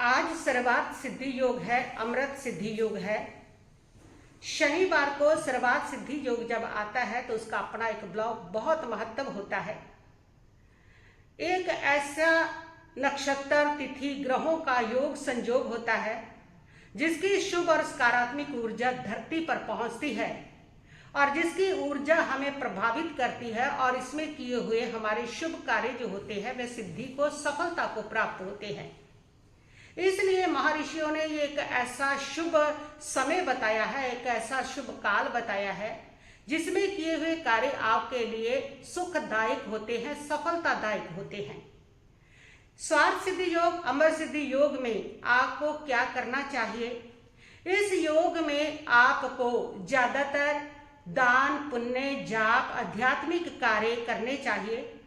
आज सर्वार्थ सिद्धि योग है, अमृत सिद्धि योग है। शनिवार को सर्वार्थ सिद्धि योग जब आता है तो उसका अपना एक ब्लॉग बहुत महत्व होता है। एक ऐसा नक्षत्र तिथि ग्रहों का योग संयोग होता है जिसकी शुभ और सकारात्मक ऊर्जा धरती पर पहुंचती है और जिसकी ऊर्जा हमें प्रभावित करती है और इसमें किए हुए हमारे शुभ कार्य जो होते हैं वे सिद्धि को, सफलता को प्राप्त होते हैं। इसलिए महर्षियों ने ये एक ऐसा शुभ समय बताया है, एक ऐसा शुभ काल बताया है जिसमें किए हुए कार्य आपके लिए सुखदायक होते हैं, सफलतादायक होते हैं। स्वार्थ सिद्धि योग, अमर सिद्धि योग में आपको क्या करना चाहिए? इस योग में आपको ज्यादातर दान, पुण्य, जाप, आध्यात्मिक कार्य करने चाहिए।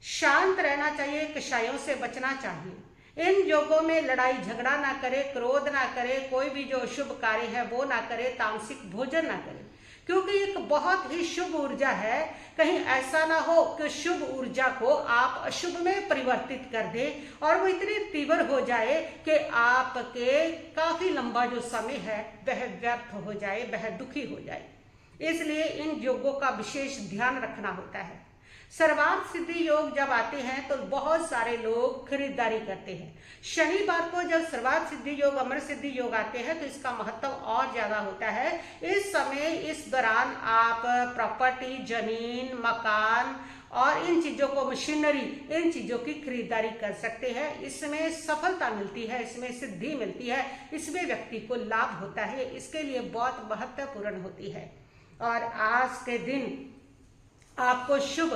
शांत रहना चाहिए, कषायों से बचना चाहिए। इन योगों में लड़ाई झगड़ा ना करे, क्रोध ना करे, कोई भी जो शुभ कार्य है वो ना करे, तामसिक भोजन ना करे, क्योंकि एक बहुत ही शुभ ऊर्जा है। कहीं ऐसा ना हो कि शुभ ऊर्जा को आप अशुभ में परिवर्तित कर दे और वो इतनी तीव्र हो जाए कि आपके काफी लंबा जो समय है वह व्यर्थ हो जाए, वह दुखी हो जाए। इसलिए इन योगों का विशेष ध्यान रखना होता है। सर्वार्थ सिद्धि योग जब आते हैं तो बहुत सारे लोग खरीदारी करते हैं। शनिवार को जब सर्वार्थ सिद्धि योग, अमर सिद्धि योग आते हैं तो इसका महत्व और ज्यादा होता है। इस समय, इस दौरान आप प्रॉपर्टी, जमीन, मकान और इन चीजों को, मशीनरी, इन चीजों की खरीदारी कर सकते हैं। इसमें सफलता मिलती है, इसमें सिद्धि मिलती है, इसमें व्यक्ति को लाभ होता है। इसके लिए बहुत महत्वपूर्ण होती है। और आज के दिन आपको शुभ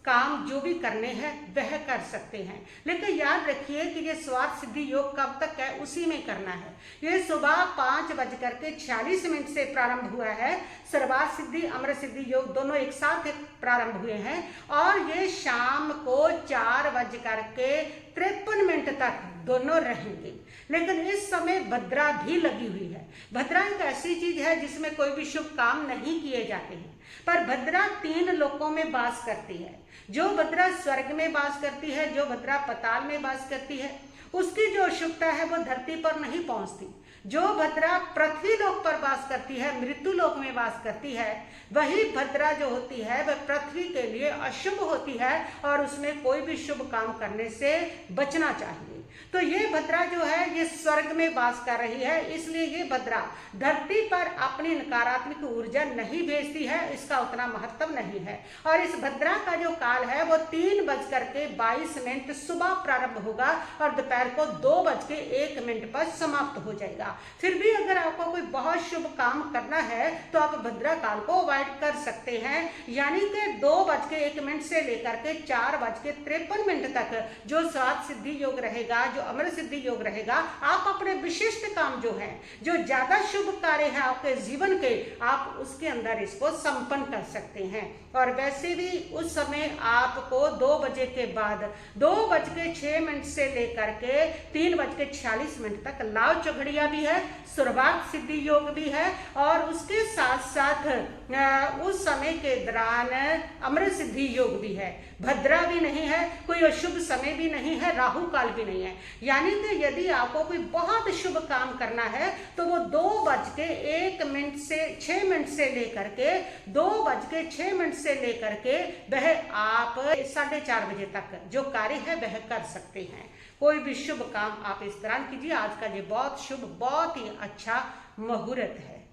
काम जो भी करने हैं वह कर सकते हैं, लेकिन याद रखिए कि ये स्वार्थ सिद्धि योग कब तक है, उसी में करना है। ये सुबह 5:46 से प्रारंभ हुआ है। सर्वार्थ सिद्धि, अमर सिद्धि योग दोनों एक साथ प्रारंभ हुए हैं और ये शाम को 4:53 तक दोनों रहेंगे। लेकिन इस समय भद्रा भी लगी हुई है। भद्रा एक ऐसी चीज है जिसमें कोई भी शुभ काम नहीं किए जाते हैं, पर भद्रा 3 लोकों में वास करती है। जो भद्रा स्वर्ग में वास करती है, जो भद्रा पाताल में वास करती है, उसकी जो शुभता है वो धरती पर नहीं पहुंचती। जो भद्रा पृथ्वी लोक पर वास करती है, मृत्यु लोक में वास करती है, वही भद्रा जो होती है वह पृथ्वी के लिए अशुभ होती है और उसमें कोई भी शुभ काम करने से बचना चाहिए। तो ये भद्रा जो है ये स्वर्ग में वास कर रही है, इसलिए ये भद्रा धरती पर अपनी नकारात्मक ऊर्जा नहीं भेजती है, इसका उतना महत्व नहीं है। और इस भद्रा का जो काल है वो 3:22 सुबह प्रारंभ होगा और दोपहर को 2:01 पर समाप्त हो जाएगा। फिर भी अगर आपको कोई बहुत शुभ काम करना है तो आप भद्रा काल को अवॉइड कर सकते हैं, यानी कि 2:01 से लेकर के 4:53 तक जो स्वार्थ सिद्धि योग रहेगा, जो अमर सिद्धि योग रहेगा, आप अपने विशिष्ट काम जो है, जो ज्यादा शुभ कार्य है आपके जीवन के, आप उसके अंदर इसको संपन्न कर सकते हैं। और वैसे भी उस समय आपको 2 बजे के बाद 2:06 से लेकर के 3:46 तक लाव चौघड़िया भी है, सर्वार्थ सिद्धि योग भी है और उसके साथ साथ उस समय के दौरान अमृत सिद्धि योग भी है। भद्रा भी नहीं है, कोई अशुभ समय भी नहीं है, राहु काल भी नहीं है। यानी कि यदि आपको कोई बहुत शुभ काम करना है तो वो 2:01 से 6 से लेकर के 2:06 से लेकर के वह आप 4:30 बजे तक जो कार्य है वह कर सकते हैं। कोई भी शुभ काम आप इस दौरान कीजिए। आज का ये बहुत शुभ, बहुत ही अच्छा मुहूर्त है।